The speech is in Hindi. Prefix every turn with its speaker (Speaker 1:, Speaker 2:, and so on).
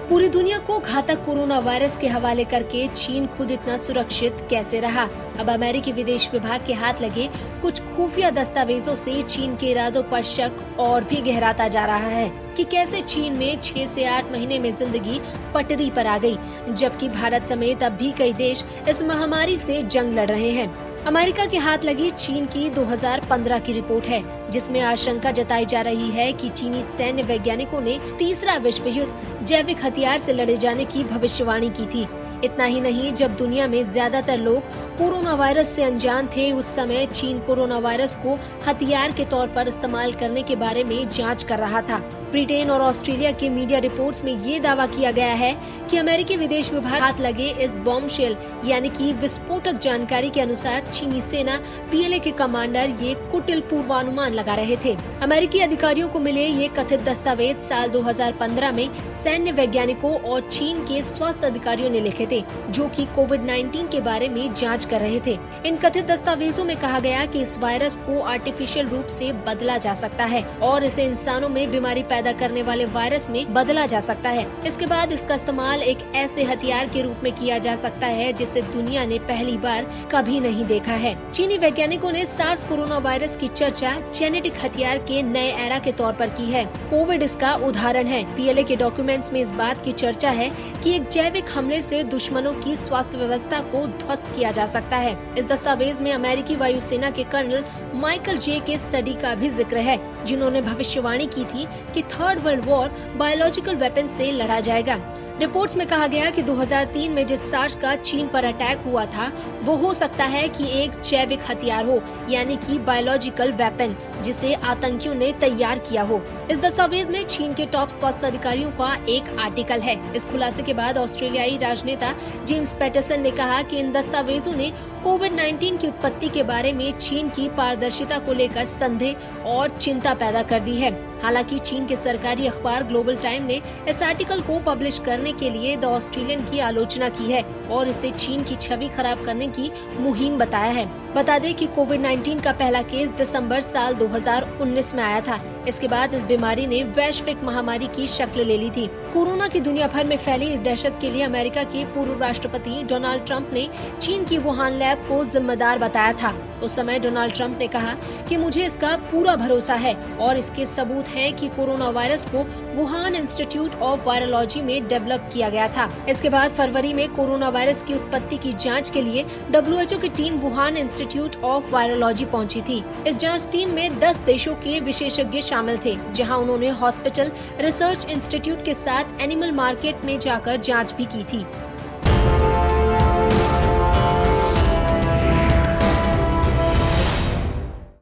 Speaker 1: पूरी दुनिया को घातक कोरोना वायरस के हवाले करके चीन खुद इतना सुरक्षित कैसे रहा? अब अमेरिकी विदेश विभाग के हाथ लगे कुछ खुफिया दस्तावेजों से चीन के इरादों पर शक और भी गहराता जा रहा है कि कैसे चीन में 6 से 8 महीने में जिंदगी पटरी पर आ गई, जबकि भारत समेत अब भी कई देश इस महामारी से जंग लड़ रहे हैं। अमेरिका के हाथ लगी चीन की 2015 की रिपोर्ट है, जिसमें आशंका जताई जा रही है कि चीनी सैन्य वैज्ञानिकों ने तीसरा विश्व युद्ध जैविक हथियार से लड़े जाने की भविष्यवाणी की थी। इतना ही नहीं, जब दुनिया में ज्यादातर लोग कोरोना वायरस से अनजान थे, उस समय चीन कोरोना वायरस को हथियार के तौर पर इस्तेमाल करने के बारे में जांच कर रहा था। ब्रिटेन और ऑस्ट्रेलिया के मीडिया रिपोर्ट्स में ये दावा किया गया है कि अमेरिकी विदेश विभाग हाथ लगे इस बॉम्बशेल यानी कि विस्फोटक जानकारी के अनुसार चीनी सेना पीएलए के कमांडर ये कुटिल पूर्वानुमान लगा रहे थे। अमेरिकी अधिकारियों को मिले ये कथित दस्तावेज साल 2015 में सैन्य वैज्ञानिकों और चीन के स्वास्थ्य अधिकारियों ने लिखे थे, जो कि कोविड-19 के बारे में जांच कर रहे थे। इन कथित दस्तावेजों में कहा गया कि इस वायरस को आर्टिफिशियल रूप से बदला जा सकता है और इसे इंसानों में बीमारी पैदा करने वाले वायरस में बदला जा सकता है। इसके बाद इसका इस्तेमाल एक ऐसे हथियार के रूप में किया जा सकता है जिसे दुनिया ने पहली बार कभी नहीं देखा है। चीनी वैज्ञानिकों ने सार्स कोरोना वायरस की चर्चा जेनेटिक हथियार के नए एरा के तौर पर की है। कोविड इसका उदाहरण है। पीएलए के डॉक्यूमेंट्स में इस बात की चर्चा है कि एक जैविक हमले से दुश्मनों की स्वास्थ्य व्यवस्था को ध्वस्त किया जा सकता है। इस दस्तावेज में अमेरिकी वायुसेना के कर्नल माइकल जे के स्टडी का भी जिक्र है, जिन्होंने भविष्यवाणी की थी कि third world war biological weapon से लड़ा जाएगा। रिपोर्ट्स में कहा गया कि 2003 में जिस सार्स का चीन पर अटैक हुआ था, वो हो सकता है कि एक जैविक हथियार हो, यानी कि बायोलॉजिकल वेपन, जिसे आतंकियों ने तैयार किया हो। इस दस्तावेज में चीन के टॉप स्वास्थ्य अधिकारियों का एक आर्टिकल है। इस खुलासे के बाद ऑस्ट्रेलियाई राजनेता जेम्स पैटरसन ने कहा कि इन दस्तावेजों ने कोविड-19 की उत्पत्ति के बारे में चीन की पारदर्शिता को लेकर संदेह और चिंता पैदा कर दी है। हालांकि चीन के सरकारी अखबार ग्लोबल टाइम ने इस आर्टिकल को पब्लिश करने के लिए द ऑस्ट्रेलियन की आलोचना की है और इसे चीन की छवि खराब करने की मुहिम बताया है। बता दें कि कोविड-19 का पहला केस दिसंबर साल 2019 में आया था। इसके बाद इस बीमारी ने वैश्विक महामारी की शक्ल ले ली थी। कोरोना की दुनिया भर में फैली इस दहशत के लिए अमेरिका के पूर्व राष्ट्रपति डोनाल्ड ट्रंप ने चीन की वुहान लैब को जिम्मेदार बताया था। उस समय डोनाल्ड ट्रंप ने कहा कि मुझे इसका पूरा भरोसा है और इसके सबूत हैं कि कोरोना वायरस को वुहान इंस्टीट्यूट ऑफ वायरोलॉजी में डेवलप किया गया था। इसके बाद फरवरी में कोरोना वायरस की उत्पत्ति की जांच के लिए WHO की team Wuhan institute of virology पहुंची थी। इस जांच टीम में 10 देशों के विशेषज्ञ शामिल थे, जहां उन्होंने हॉस्पिटल रिसर्च इंस्टीट्यूट के साथ एनिमल मार्केट में जाकर जांच भी की थी।